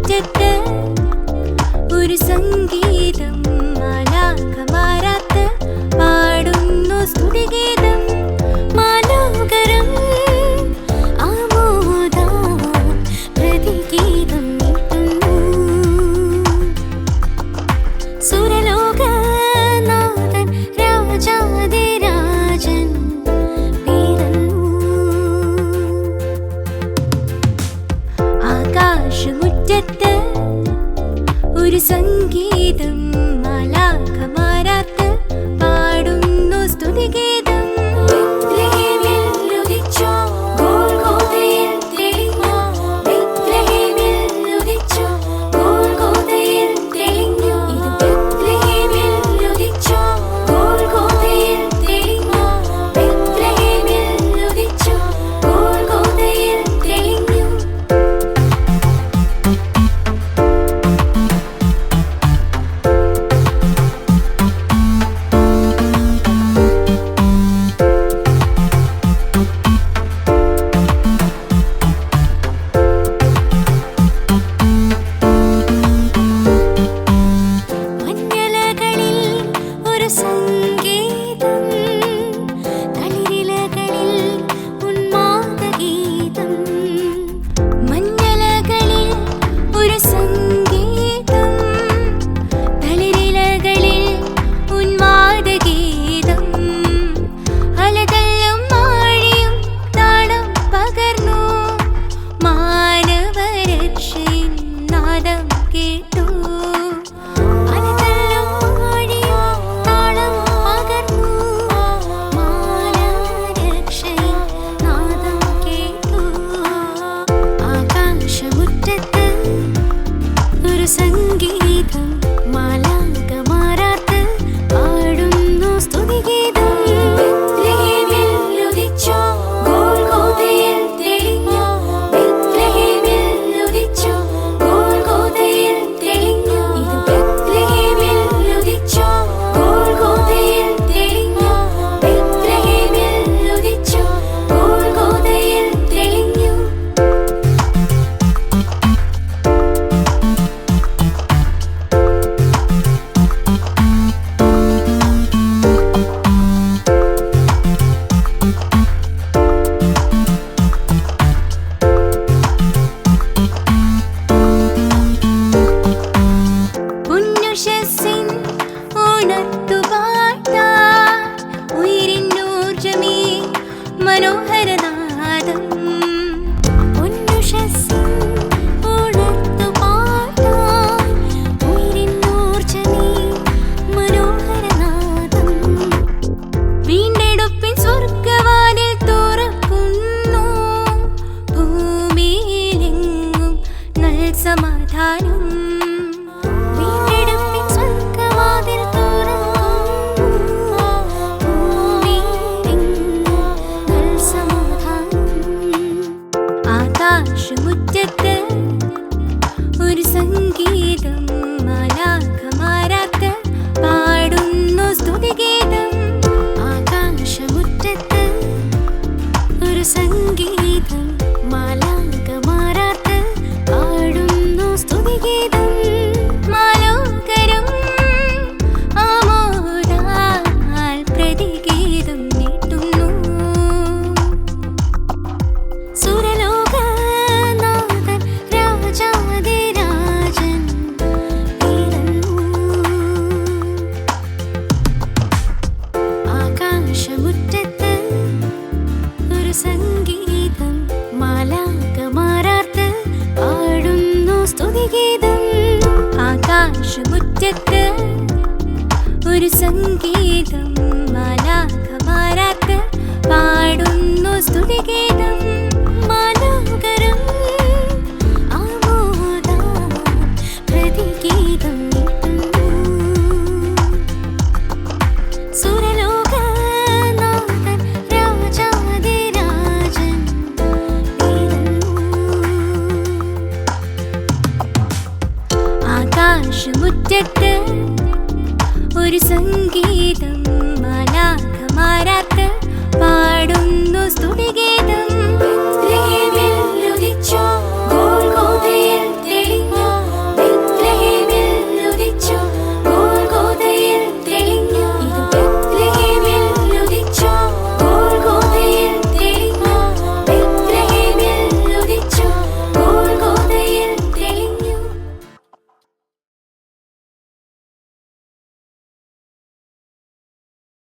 ആകാശമുറ്റത്ത് ഒരു സംഗീതം മാലാഖമാരാത്ത് പാടുന്നു സ്തുതിഗീതം മനോഹരം ആമോദം പ്രതിഗീതം നീട്ടുന്നു സുരലോകനാഥൻ രാജാധിരാജൻ പിറന്നു ആകാശമുറ്റത്ത് ഒരു സംഗീതം മാലാഖമാരാത്ത് പാടുന്നു സ്തുതിഗീതം സംഗീതം മാലാഖമാരാത്ത് പാടുന്നു സ്തുതിഗീതം ബെത്ലഹേമിൽ ഉദിച്ചോ ഗോൽഗോഥയിൽ തെളിഞ്ഞു ബെത്ലഹേമിൽ ഉദിച്ചോ ഗോൽഗോഥയിൽ തെളിഞ്ഞു ഇത് ബെത്ലഹേമിൽ ഉദിച്ചോ ഗോൽഗോഥയിൽ തെളിഞ്ഞു ബെത്ലഹേമിൽ ഉദിച്ചോ ഗോൽഗോഥയിൽ തെളിഞ്ഞു മനോഹരനാദം വീണ്ടെടുപ്പിൻ സ്വർഗവാതിൽ തുറക്കുന്നു ഭൂമിയിലെങ്ങും നൽ സമാധാനം ആകാശമുറ്റത്ത് ഒരു സംഗീതം മാലാഖമാരാത്ത് പാടുന്നു സ്തുതിഗീതം ആകാശമുറ്റത്ത് ഒരു സംഗീതം മാലാഖമാരാത്ത് പാടുന്നു സ്തുതിഗീതം മനോഹരം ആമോദാൽ പ്രതിഗീതം നീട്ടുന്നു ആകാശമുറ്റത്ത് ഒരു സംഗീതം മാലാഖമാരാത്ത് പാടുന്നു സ്തുതിഗീതം ആകാശമുറ്റത്ത് ഒരു സംഗീതം മാലാഖമാരാത്ത് പാടുന്നു സ്തുതിഗീതം മനോഹരം ആമോദം പ്രതിഗീതം നീട്ടുന്നു സുരലോകനാഥൻ രാജാധിരാജൻ പിറന്നു ആകാശമുറ്റത്ത് ഒരു സംഗീതം മാലാഖമാരാത്ത്